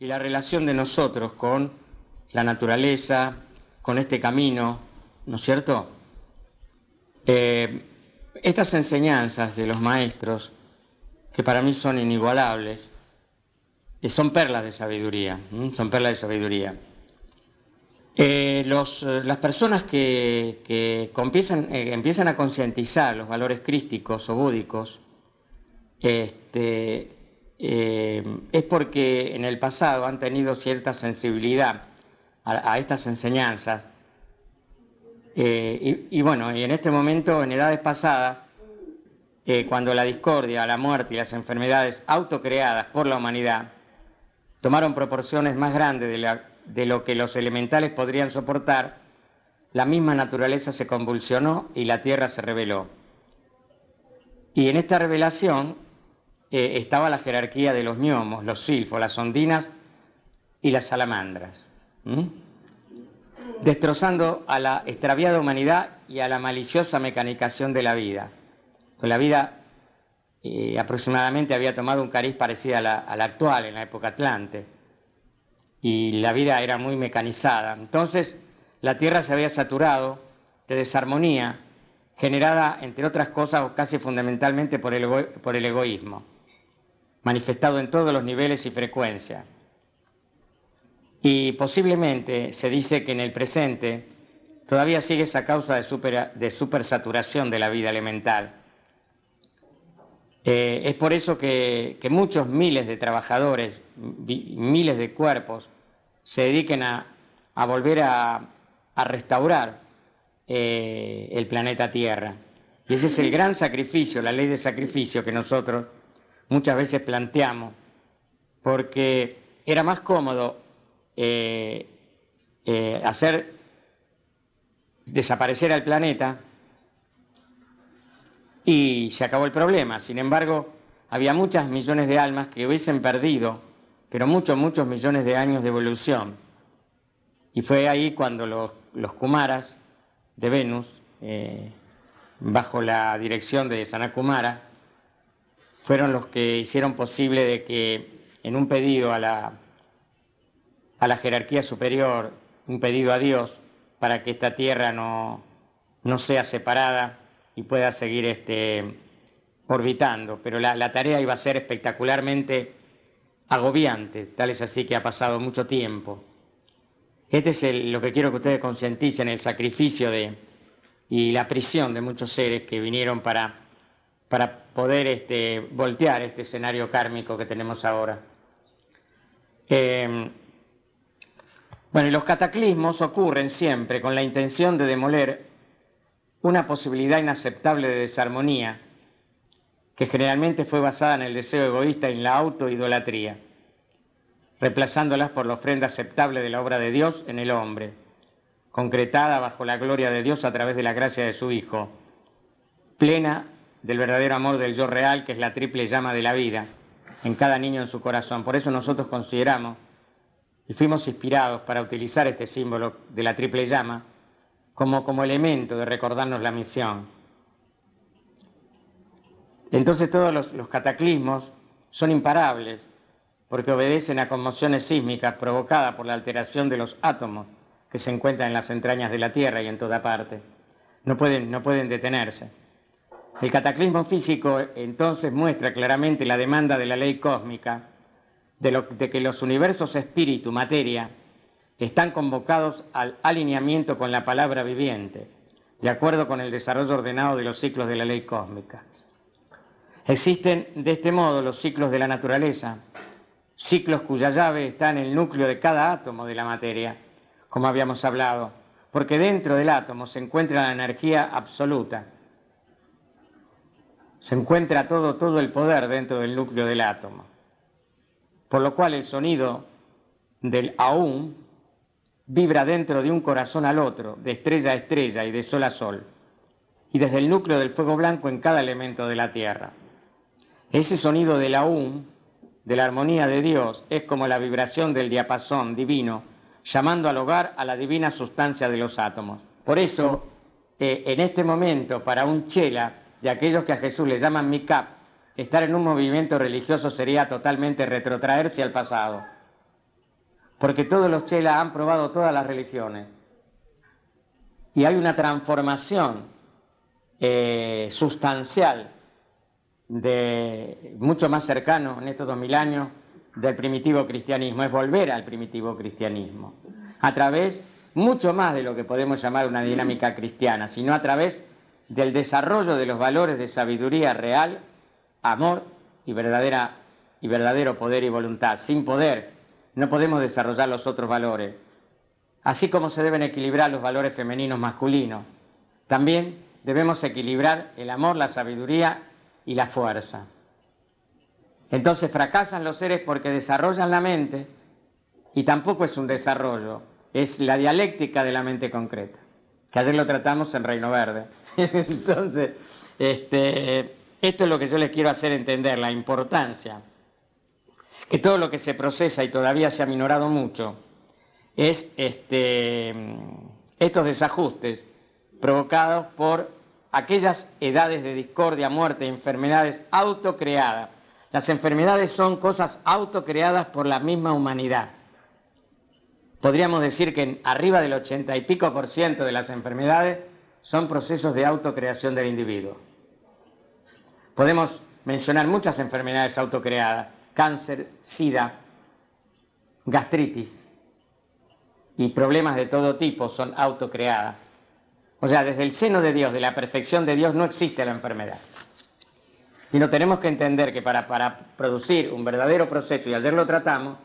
y la relación de nosotros con la naturaleza, con este camino, ¿no es cierto? Estas enseñanzas de los maestros, que para mí son inigualables, son perlas de sabiduría, son perlas de sabiduría. Las personas que empiezan a concientizar los valores crísticos o búdicos, es porque en el pasado han tenido cierta sensibilidad a estas enseñanzas. Y en este momento, en edades pasadas, cuando la discordia, la muerte y las enfermedades autocreadas por la humanidad tomaron proporciones más grandes de lo que los elementales podrían soportar, la misma naturaleza se convulsionó y la tierra se rebeló. Y en esta revelación estaba la jerarquía de los gnomos, los silfos, las ondinas y las salamandras, destrozando a la extraviada humanidad y a la maliciosa mecanización de la vida. Pues la vida aproximadamente había tomado un cariz parecido a la actual en la época Atlante, y la vida era muy mecanizada. Entonces la tierra se había saturado de desarmonía, generada, entre otras cosas, o casi fundamentalmente por el egoísmo, manifestado en todos los niveles y frecuencias. Y posiblemente se dice que en el presente todavía sigue esa causa de supersaturación de la vida elemental. Es por eso que muchos miles de trabajadores, miles de cuerpos, se dediquen a volver a restaurar el planeta Tierra. Y ese es el gran sacrificio, la ley de sacrificio que nosotros muchas veces planteamos, porque era más cómodo hacer desaparecer al planeta y se acabó el problema. Sin embargo, había muchos millones de almas que hubiesen perdido, pero muchos millones de años de evolución. Y fue ahí cuando los Kumaras de Venus, bajo la dirección de Sanat Kumara, fueron los que hicieron posible de que en un pedido a la jerarquía superior, un pedido a Dios para que esta tierra no sea separada y pueda seguir orbitando. Pero la tarea iba a ser espectacularmente agobiante, tal es así que ha pasado mucho tiempo. Este es lo que quiero que ustedes concienticen, el sacrificio y la prisión de muchos seres que vinieron para poder voltear este escenario kármico que tenemos ahora. Y los cataclismos ocurren siempre con la intención de demoler una posibilidad inaceptable de desarmonía que generalmente fue basada en el deseo egoísta y en la autoidolatría, reemplazándolas por la ofrenda aceptable de la obra de Dios en el hombre, concretada bajo la gloria de Dios a través de la gracia de su Hijo, plena del verdadero amor del yo real, que es la triple llama de la vida, en cada niño en su corazón. Por eso nosotros consideramos y fuimos inspirados para utilizar este símbolo de la triple llama como elemento de recordarnos la misión. Entonces todos los cataclismos son imparables porque obedecen a conmociones sísmicas provocadas por la alteración de los átomos que se encuentran en las entrañas de la Tierra y en toda parte. No pueden detenerse. El cataclismo físico entonces muestra claramente la demanda de la ley cósmica de que los universos espíritu, materia, están convocados al alineamiento con la palabra viviente, de acuerdo con el desarrollo ordenado de los ciclos de la ley cósmica. Existen de este modo los ciclos de la naturaleza, ciclos cuya llave está en el núcleo de cada átomo de la materia, como habíamos hablado, porque dentro del átomo se encuentra la energía absoluta. Se encuentra todo el poder dentro del núcleo del átomo. Por lo cual el sonido del Aum vibra dentro de un corazón al otro, de estrella a estrella y de sol a sol, y desde el núcleo del fuego blanco en cada elemento de la tierra. Ese sonido del Aum, de la armonía de Dios, es como la vibración del diapasón divino, llamando al hogar a la divina sustancia de los átomos. Por eso, en este momento, para un chela y aquellos que a Jesús le llaman Mikap, estar en un movimiento religioso sería totalmente retrotraerse al pasado. porque todos los chelas han probado todas las religiones y hay una transformación sustancial mucho más cercano en estos 2000 años del primitivo cristianismo, es volver al primitivo cristianismo, a través mucho más de lo que podemos llamar una dinámica cristiana, sino a través del desarrollo de los valores de sabiduría real, amor y verdadero poder y voluntad. Sin poder no podemos desarrollar los otros valores, así como se deben equilibrar los valores femeninos masculinos. También debemos equilibrar el amor, la sabiduría y la fuerza. Entonces fracasan los seres porque desarrollan la mente, y tampoco es un desarrollo, es la dialéctica de la mente concreta, que ayer lo tratamos en Reino Verde. Entonces, esto es lo que yo les quiero hacer entender, la importancia, que todo lo que se procesa y todavía se ha minorado mucho, es estos desajustes provocados por aquellas edades de discordia, muerte y enfermedades autocreadas. Las enfermedades son cosas autocreadas por la misma humanidad. Podríamos decir que arriba del 80 y pico % de las enfermedades son procesos de autocreación del individuo. Podemos mencionar muchas enfermedades autocreadas: cáncer, sida, gastritis y problemas de todo tipo son autocreadas. O sea, desde el seno de Dios, de la perfección de Dios, no existe la enfermedad. Sino tenemos que entender que para producir un verdadero proceso, y ayer lo tratamos,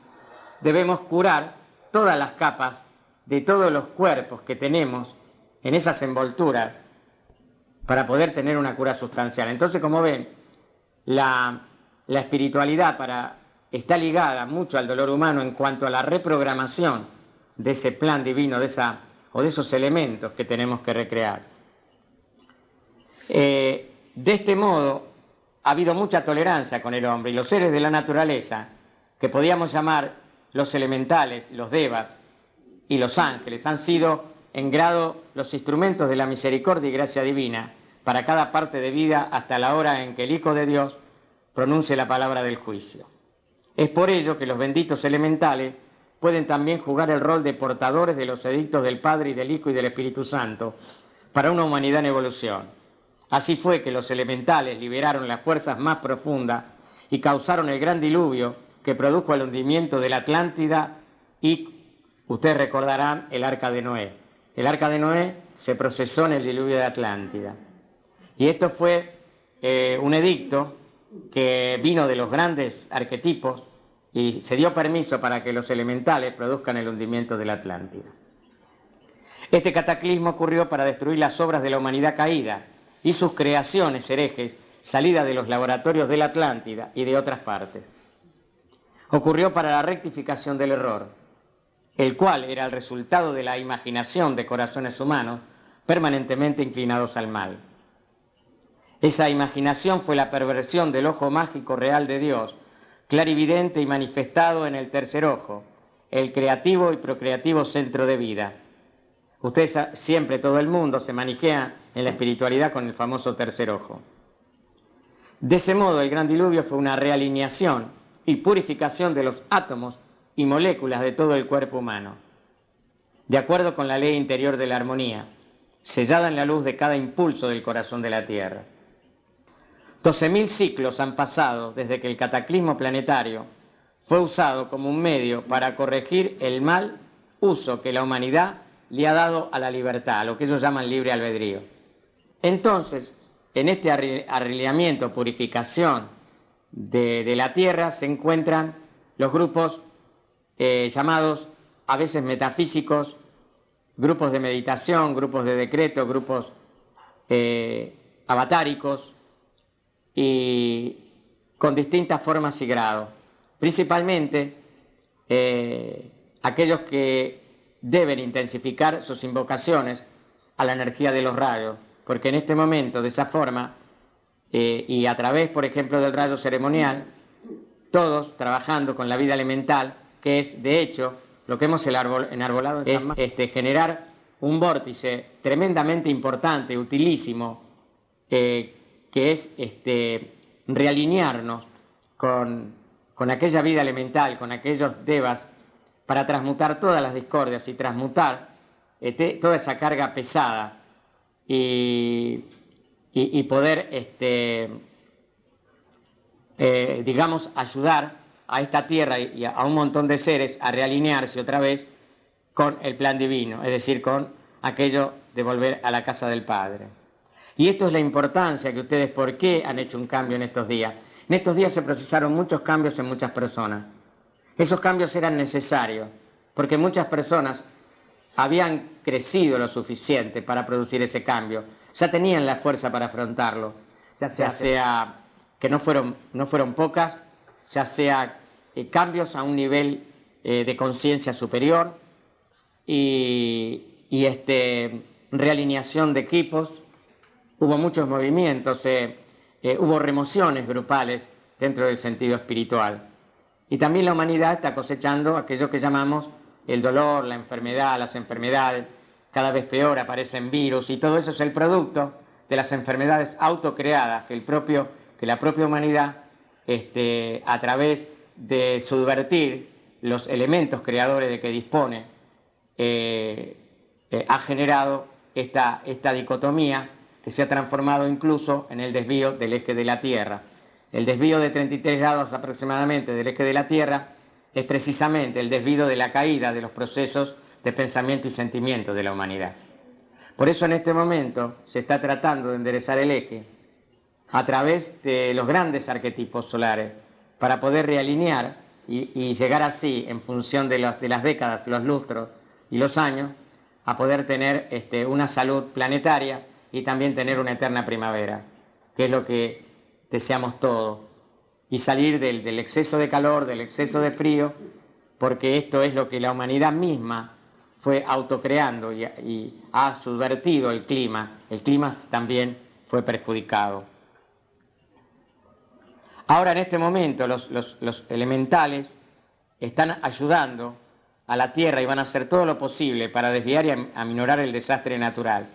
debemos curar todas las capas de todos los cuerpos que tenemos en esas envolturas para poder tener una cura sustancial. Entonces, como ven, la espiritualidad está ligada mucho al dolor humano en cuanto a la reprogramación de ese plan divino, de esos elementos que tenemos que recrear. De este modo, ha habido mucha tolerancia con el hombre, y los seres de la naturaleza, que podíamos llamar los elementales, los devas y los ángeles, han sido en grado los instrumentos de la misericordia y gracia divina para cada parte de vida hasta la hora en que el Hijo de Dios pronuncie la palabra del juicio. Es por ello que los benditos elementales pueden también jugar el rol de portadores de los edictos del Padre y del Hijo y del Espíritu Santo para una humanidad en evolución. Así fue que los elementales liberaron las fuerzas más profundas y causaron el gran diluvio que produjo el hundimiento de la Atlántida y, ustedes recordarán, el Arca de Noé. El Arca de Noé se procesó en el diluvio de Atlántida. Y esto fue un edicto que vino de los grandes arquetipos y se dio permiso para que los elementales produzcan el hundimiento de la Atlántida. Este cataclismo ocurrió para destruir las obras de la humanidad caída y sus creaciones herejes salidas de los laboratorios de la Atlántida y de otras partes. Ocurrió para la rectificación del error, el cual era el resultado de la imaginación de corazones humanos permanentemente inclinados al mal. Esa imaginación fue la perversión del ojo mágico real de Dios, clarividente y manifestado en el tercer ojo, el creativo y procreativo centro de vida. Ustedes siempre, todo el mundo, se maniquea en la espiritualidad con el famoso tercer ojo. De ese modo, el gran diluvio fue una realineación y purificación de los átomos y moléculas de todo el cuerpo humano, de acuerdo con la ley interior de la armonía, sellada en la luz de cada impulso del corazón de la Tierra. 12.000 ciclos han pasado desde que el cataclismo planetario fue usado como un medio para corregir el mal uso que la humanidad le ha dado a la libertad, a lo que ellos llaman libre albedrío. Entonces, en este arreglamiento, purificación de la Tierra, se encuentran los grupos llamados a veces metafísicos, grupos de meditación, grupos de decreto, grupos avatáricos, y con distintas formas y grados. Principalmente aquellos que deben intensificar sus invocaciones a la energía de los rayos, porque en este momento, de esa forma, y a través, por ejemplo, del rayo ceremonial, todos trabajando con la vida elemental, que es, de hecho, lo que hemos enarbolado es generar un vórtice tremendamente importante, utilísimo, que es realinearnos con aquella vida elemental, con aquellos devas, para transmutar todas las discordias y transmutar toda esa carga pesada y poder, digamos, ayudar a esta tierra y a un montón de seres a realinearse otra vez con el plan divino, es decir, con aquello de volver a la casa del Padre. Y esto es la importancia que ustedes, ¿por qué han hecho un cambio en estos días? En estos días se procesaron muchos cambios en muchas personas. Esos cambios eran necesarios, porque muchas personas habían crecido lo suficiente para producir ese cambio, ya tenían la fuerza para afrontarlo, ya sea que no fueron pocas, ya sea cambios a un nivel de conciencia superior y realineación de equipos. Hubo muchos movimientos, hubo remociones grupales dentro del sentido espiritual. Y también la humanidad está cosechando aquello que llamamos el dolor, la enfermedad, las enfermedades, cada vez peor, aparecen virus, y todo eso es el producto de las enfermedades autocreadas que la propia humanidad, a través de subvertir los elementos creadores de que dispone, ha generado esta dicotomía que se ha transformado incluso en el desvío del eje de la Tierra. El desvío de 33 grados aproximadamente del eje de la Tierra es precisamente el desvío de la caída de los procesos de pensamiento y sentimiento de la humanidad. Por eso en este momento se está tratando de enderezar el eje a través de los grandes arquetipos solares para poder realinear y llegar así, en función de las décadas, los lustros y los años, a poder tener una salud planetaria y también tener una eterna primavera, que es lo que deseamos todos, y salir del exceso de calor, del exceso de frío, porque esto es lo que la humanidad misma fue autocreando y ha subvertido el clima también fue perjudicado. Ahora en este momento los elementales están ayudando a la Tierra y van a hacer todo lo posible para desviar y aminorar el desastre natural.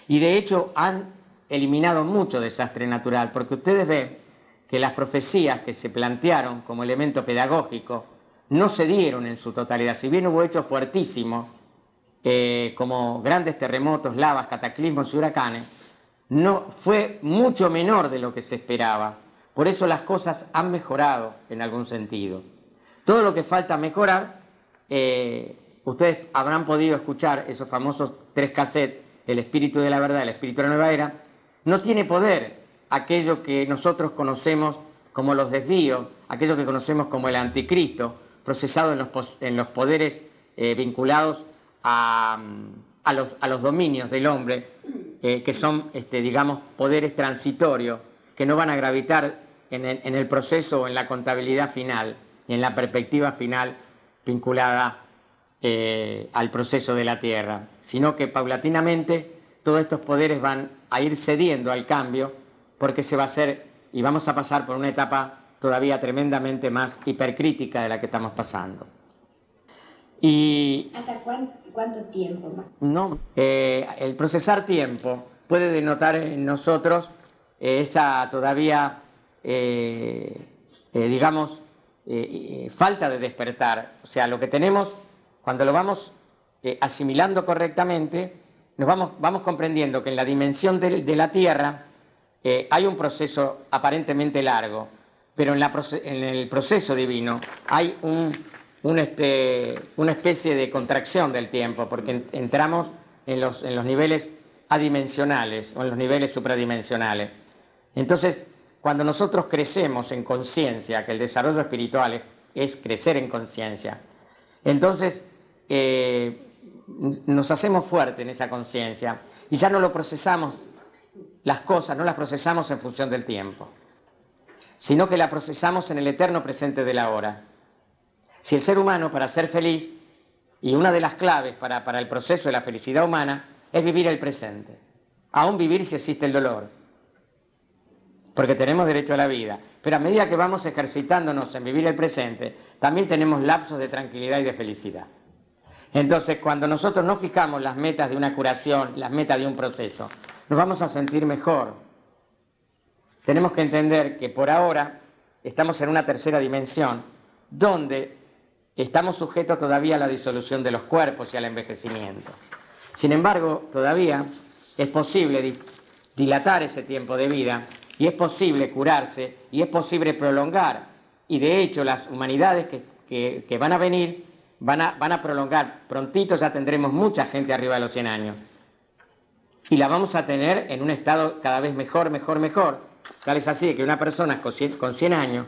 Y de hecho han eliminado mucho desastre natural, porque ustedes ven que las profecías que se plantearon como elemento pedagógico no se dieron en su totalidad. Si bien hubo hechos fuertísimos, como grandes terremotos, lavas, cataclismos y huracanes, no fue mucho menor de lo que se esperaba. Por eso las cosas han mejorado en algún sentido. Todo lo que falta mejorar, ustedes habrán podido escuchar esos famosos 3 cassettes, el espíritu de la verdad, el espíritu de la nueva era. No tiene poder aquello que nosotros conocemos como los desvíos, aquello que conocemos como el anticristo, procesado en los poderes vinculados a los dominios del hombre, que son, digamos, poderes transitorios, que no van a gravitar en el proceso o en la contabilidad final, y en la perspectiva final vinculada al proceso de la Tierra, sino que paulatinamente todos estos poderes van a ir cediendo al cambio, porque se va a hacer y vamos a pasar por una etapa todavía tremendamente más hipercrítica de la que estamos pasando. Y ¿Hasta cuánto tiempo más? No, el procesar tiempo puede denotar en nosotros esa todavía, digamos, falta de despertar. O sea, lo que tenemos, cuando lo vamos asimilando correctamente, nos vamos comprendiendo que en la dimensión de la Tierra hay un proceso aparentemente largo, pero en el proceso divino hay una especie de contracción del tiempo, porque entramos en los niveles adimensionales o en los niveles supradimensionales. Entonces, cuando nosotros crecemos en conciencia, que el desarrollo espiritual es crecer en conciencia, entonces nos hacemos fuertes en esa conciencia y ya no lo procesamos, las cosas no las procesamos en función del tiempo, sino que la procesamos en el eterno presente de la hora. Si el ser humano, para ser feliz, y una de las claves para el proceso de la felicidad humana, es vivir el presente, aún vivir si existe el dolor, porque tenemos derecho a la vida, pero a medida que vamos ejercitándonos en vivir el presente, también tenemos lapsos de tranquilidad y de felicidad. Entonces, cuando nosotros no fijamos las metas de una curación, las metas de un proceso, nos vamos a sentir mejor. Tenemos que entender que por ahora estamos en una tercera dimensión, donde estamos sujetos todavía a la disolución de los cuerpos y al envejecimiento. Sin embargo, todavía es posible dilatar ese tiempo de vida y es posible curarse y es posible prolongar. Y de hecho las humanidades que van a venir van a prolongar. Prontito ya tendremos mucha gente arriba de los 100 años. Y la vamos a tener en un estado cada vez mejor, mejor, mejor. Tal es así que una persona con 100 años,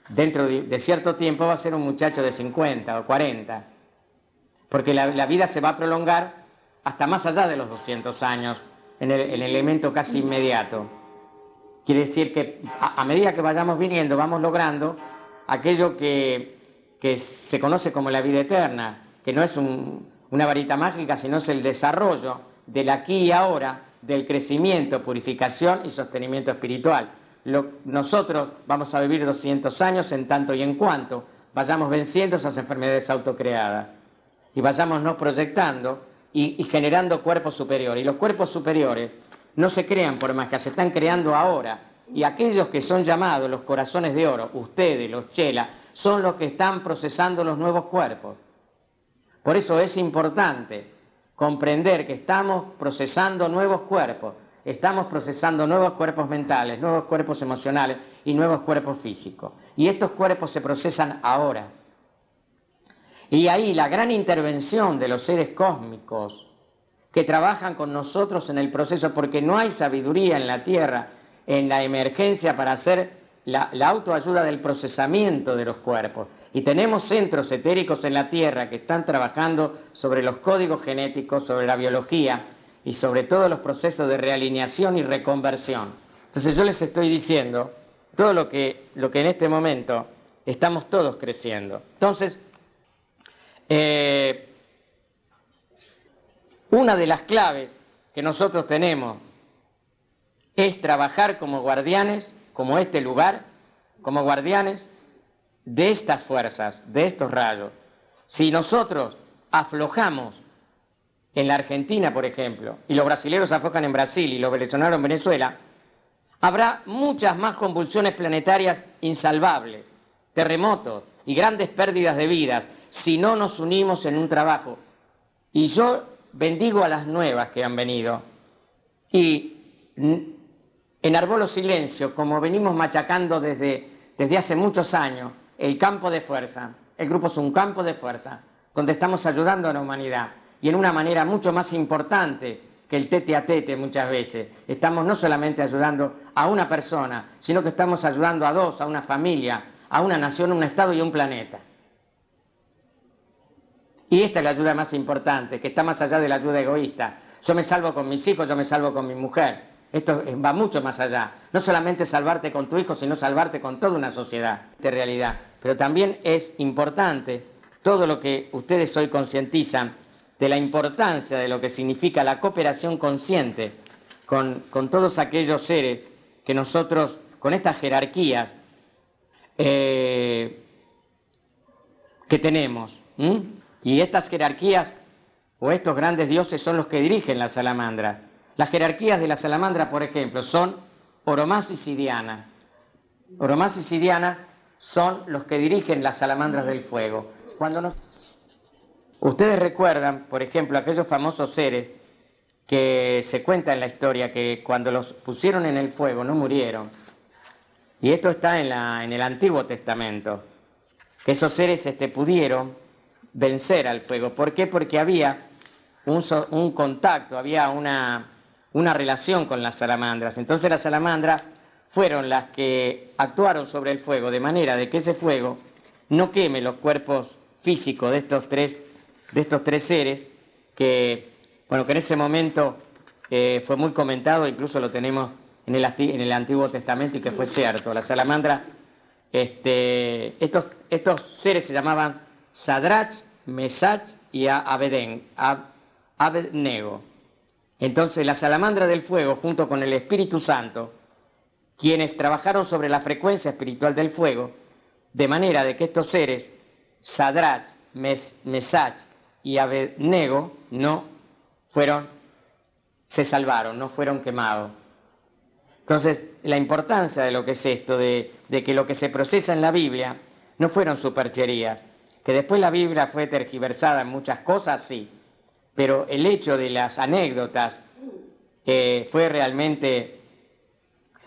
dentro de cierto tiempo va a ser un muchacho de 50 o 40. Porque la vida se va a prolongar hasta más allá de los 200 años, en el elemento casi inmediato. Quiere decir que a medida que vayamos viniendo, vamos logrando aquello que se conoce como la vida eterna, que no es una varita mágica, sino es el desarrollo del aquí y ahora, del crecimiento, purificación y sostenimiento espiritual. Nosotros vamos a vivir 200 años en tanto y en cuanto vayamos venciendo esas enfermedades autocreadas y vayámonos proyectando y generando cuerpos superiores. Y los cuerpos superiores no se crean por más que se están creando ahora. Y aquellos que son llamados los corazones de oro, ustedes, los chelas, son los que están procesando los nuevos cuerpos. Por eso es importante comprender que estamos procesando nuevos cuerpos, estamos procesando nuevos cuerpos mentales, nuevos cuerpos emocionales y nuevos cuerpos físicos. Y estos cuerpos se procesan ahora. Y ahí la gran intervención de los seres cósmicos que trabajan con nosotros en el proceso, porque no hay sabiduría en la Tierra, en la emergencia para hacer la autoayuda del procesamiento de los cuerpos. Y tenemos centros etéricos en la Tierra que están trabajando sobre los códigos genéticos, sobre la biología y sobre todos los procesos de realineación y reconversión. Entonces yo les estoy diciendo todo lo que en este momento estamos todos creciendo. Entonces, una de las claves que nosotros tenemos es trabajar como guardianes, como este lugar, como guardianes de estas fuerzas, de estos rayos. Si nosotros aflojamos en la Argentina, por ejemplo, y los brasileños aflojan en Brasil y los venezolanos en Venezuela, habrá muchas más convulsiones planetarias insalvables, terremotos y grandes pérdidas de vidas si no nos unimos en un trabajo. Y yo bendigo a las nuevas que han venido y enarbolo silencio, como venimos machacando desde hace muchos años, el campo de fuerza. El grupo es un campo de fuerza, donde estamos ayudando a la humanidad, y en una manera mucho más importante que el tete a tete muchas veces. Estamos no solamente ayudando a una persona, sino que estamos ayudando a dos, a una familia, a una nación, un estado y a un planeta. Y esta es la ayuda más importante, que está más allá de la ayuda egoísta. Yo me salvo con mis hijos, yo me salvo con mi mujer. Esto va mucho más allá. No solamente salvarte con tu hijo, sino salvarte con toda una sociedad de realidad. Pero también es importante todo lo que ustedes hoy concientizan de la importancia de lo que significa la cooperación consciente con todos aquellos seres que nosotros, con estas jerarquías que tenemos. Y estas jerarquías o estos grandes dioses son los que dirigen las salamandras. Las jerarquías de la salamandra, por ejemplo, son Oromasis y Diana. Oromasis y Diana son los que dirigen las salamandras del fuego. Ustedes recuerdan, por ejemplo, aquellos famosos seres que se cuenta en la historia que cuando los pusieron en el fuego no murieron. Y esto está en el Antiguo Testamento, que esos seres pudieron vencer al fuego. ¿Por qué? Porque había un contacto, había una relación con las salamandras. Entonces las salamandras fueron las que actuaron sobre el fuego de manera de que ese fuego no queme los cuerpos físicos de estos tres seres que en ese momento fue muy comentado, incluso lo tenemos en el Antiguo Testamento, y que fue cierto. La salamandra, estos seres se llamaban Sadrach, Mesach y Abednego. Entonces la salamandra del fuego, junto con el Espíritu Santo, quienes trabajaron sobre la frecuencia espiritual del fuego, de manera de que estos seres, Sadrach, Mesach y Abednego, se salvaron, no fueron quemados. Entonces, la importancia de lo que es esto, de que lo que se procesa en la Biblia no fueron supercherías, Que después la Biblia fue tergiversada en muchas cosas, sí, pero el hecho de las anécdotas fue realmente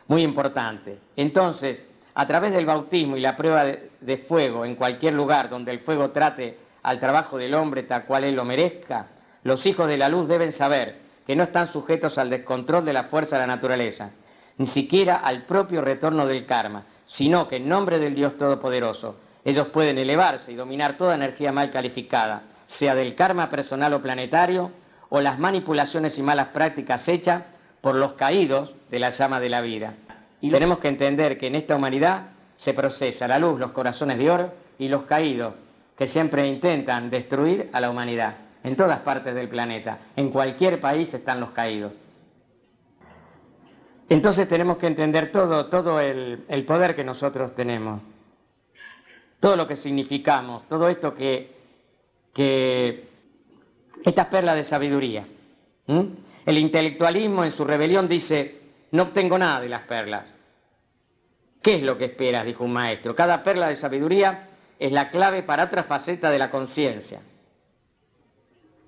muy importante. Entonces, a través del bautismo y la prueba de fuego en cualquier lugar donde el fuego trate al trabajo del hombre tal cual él lo merezca, los hijos de la luz deben saber que no están sujetos al descontrol de la fuerza de la naturaleza, ni siquiera al propio retorno del karma, sino que en nombre del Dios Todopoderoso ellos pueden elevarse y dominar toda energía mal calificada, sea del karma personal o planetario, o las manipulaciones y malas prácticas hechas por los caídos de la llama de la vida. Y tenemos que entender que en esta humanidad se procesa la luz, los corazones de oro y los caídos, que siempre intentan destruir a la humanidad, en todas partes del planeta. En cualquier país están los caídos. Entonces tenemos que entender todo el poder que nosotros tenemos, todo lo que significamos, todo esto estas perlas de sabiduría. El intelectualismo en su rebelión dice, no obtengo nada de las perlas. ¿Qué es lo que esperas?, dijo un maestro. Cada perla de sabiduría es la clave para otra faceta de la conciencia.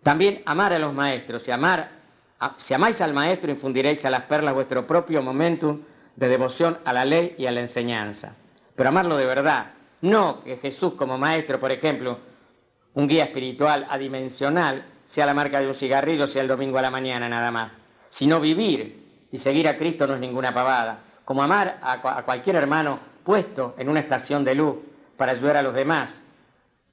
También amar a los maestros. Si amáis al maestro, infundiréis a las perlas vuestro propio momentum de devoción a la ley y a la enseñanza. Pero amarlo de verdad. No que Jesús como maestro, por ejemplo, un guía espiritual adimensional, sea la marca de un cigarrillo, sea el domingo a la mañana nada más. Sino vivir y seguir a Cristo no es ninguna pavada. Como amar a cualquier hermano puesto en una estación de luz para ayudar a los demás,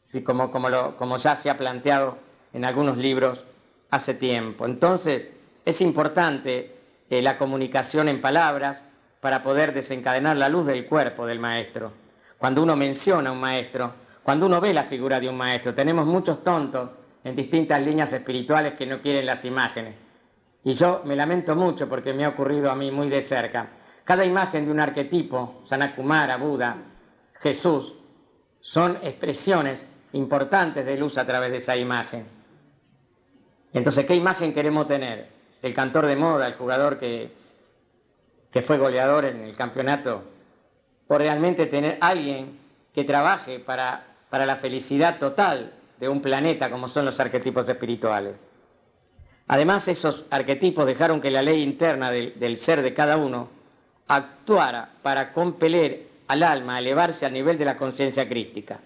¿sí? como ya se ha planteado en algunos libros hace tiempo. Entonces, es importante la comunicación en palabras para poder desencadenar la luz del cuerpo del maestro. Cuando uno menciona a un maestro, cuando uno ve la figura de un maestro, tenemos muchos tontos en distintas líneas espirituales que no quieren las imágenes. Y yo me lamento mucho porque me ha ocurrido a mí muy de cerca. Cada imagen de un arquetipo, Sanakumara, Buda, Jesús, son expresiones importantes de luz a través de esa imagen. Entonces, ¿qué imagen queremos tener? ¿El cantor de moda, el jugador que fue goleador en el campeonato? ¿O realmente tener alguien que trabaje para la felicidad total de un planeta como son los arquetipos espirituales? Además, esos arquetipos dejaron que la ley interna del ser de cada uno actuara para compeler al alma a elevarse al nivel de la conciencia crística.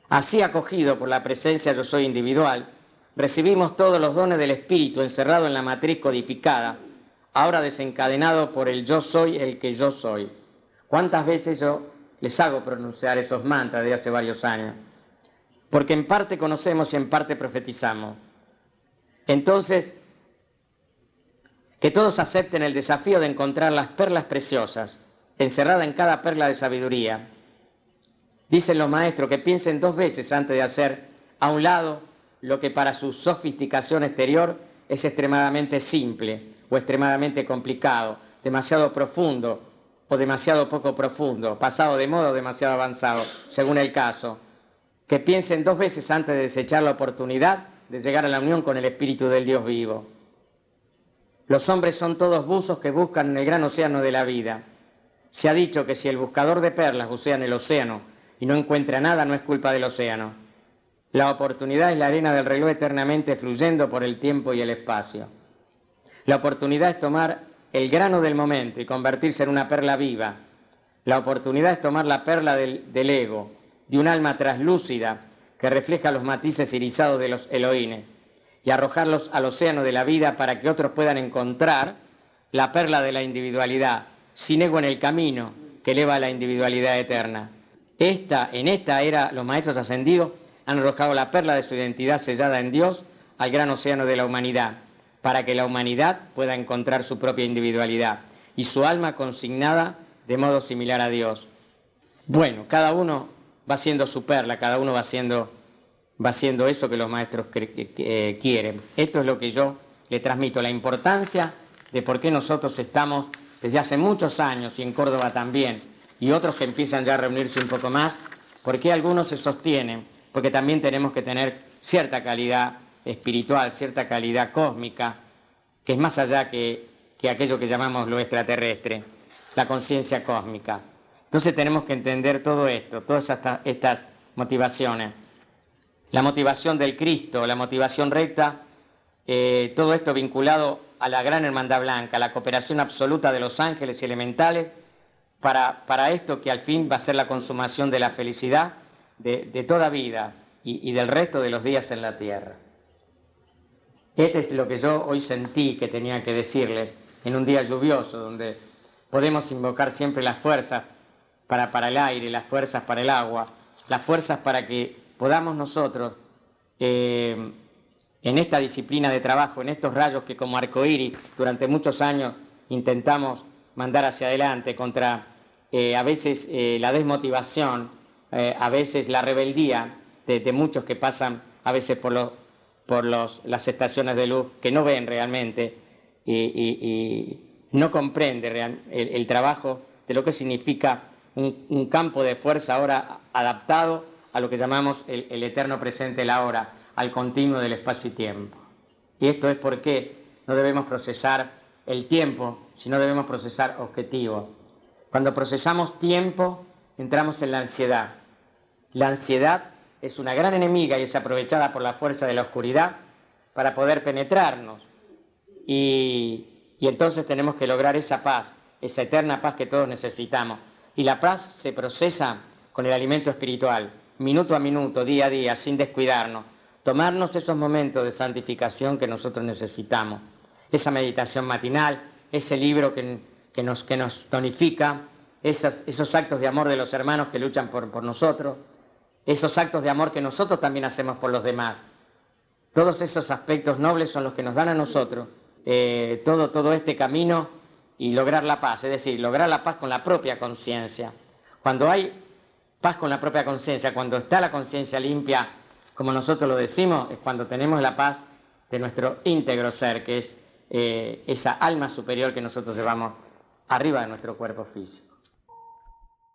Así, acogido por la presencia yo soy individual, recibimos todos los dones del espíritu encerrado en la matriz codificada, ahora desencadenado por el yo soy el que yo soy. ¿Cuántas veces yo les hago pronunciar esos mantras de hace varios años? Porque en parte conocemos y en parte profetizamos. Entonces, que todos acepten el desafío de encontrar las perlas preciosas, encerradas en cada perla de sabiduría. Dicen los maestros que piensen 2 veces antes de hacer a un lado lo que para su sofisticación exterior es extremadamente simple o extremadamente complicado, demasiado profundo o demasiado poco profundo, pasado de moda o demasiado avanzado, según el caso. Que piensen 2 veces antes de desechar la oportunidad de llegar a la unión con el Espíritu del Dios vivo. Los hombres son todos buzos que buscan en el gran océano de la vida. Se ha dicho que si el buscador de perlas bucea en el océano y no encuentra nada, no es culpa del océano. La oportunidad es la arena del reloj eternamente fluyendo por el tiempo y el espacio. La oportunidad es tomar el grano del momento y convertirse en una perla viva. La oportunidad es tomar la perla del ego, de un alma traslúcida que refleja los matices irisados de los Elohines, y arrojarlos al océano de la vida para que otros puedan encontrar la perla de la individualidad, sin ego en el camino que eleva a la individualidad eterna. En esta era, los maestros ascendidos han arrojado la perla de su identidad sellada en Dios al gran océano de la humanidad, para que la humanidad pueda encontrar su propia individualidad y su alma consignada de modo similar a Dios. Bueno, cada uno va haciendo su perla, cada uno va haciendo eso que los maestros quieren. Esto es lo que yo le transmito, la importancia de por qué nosotros estamos desde hace muchos años, y en Córdoba también, y otros que empiezan ya a reunirse un poco más, por qué algunos se sostienen, porque también tenemos que tener cierta calidad espiritual, cierta calidad cósmica, que es más allá que aquello que llamamos lo extraterrestre, la conciencia cósmica. Entonces tenemos que entender todo esto, todas estas motivaciones. La motivación del Cristo, la motivación recta, todo esto vinculado a la gran hermandad blanca, la cooperación absoluta de los ángeles y elementales para esto que al fin va a ser la consumación de la felicidad de toda vida y del resto de los días en la tierra. Este es lo que yo hoy sentí que tenía que decirles en un día lluvioso, donde podemos invocar siempre las fuerzas para el aire, las fuerzas para el agua, las fuerzas para que podamos nosotros, en esta disciplina de trabajo, en estos rayos que como arcoíris durante muchos años intentamos mandar hacia adelante contra a veces la desmotivación, a veces la rebeldía de muchos que pasan a veces por las estaciones de luz, que no ven realmente y no comprende el trabajo de lo que significa un campo de fuerza ahora adaptado a lo que llamamos el eterno presente, la hora, al continuo del espacio y tiempo. Y esto es porque no debemos procesar el tiempo, sino debemos procesar objetivos. Cuando procesamos tiempo, entramos en la ansiedad. La ansiedad es una gran enemiga y es aprovechada por la fuerza de la oscuridad para poder penetrarnos. Y entonces tenemos que lograr esa paz, esa eterna paz que todos necesitamos. Y la paz se procesa con el alimento espiritual, minuto a minuto, día a día, sin descuidarnos. Tomarnos esos momentos de santificación que nosotros necesitamos. Esa meditación matinal, ese libro que nos tonifica, esos actos de amor de los hermanos que luchan por nosotros, esos actos de amor que nosotros también hacemos por los demás. Todos esos aspectos nobles son los que nos dan a nosotros todo este camino y lograr la paz, es decir, lograr la paz con la propia conciencia. Cuando hay paz con la propia conciencia, cuando está la conciencia limpia, como nosotros lo decimos, es cuando tenemos la paz de nuestro íntegro ser, que es esa alma superior que nosotros llevamos arriba de nuestro cuerpo físico.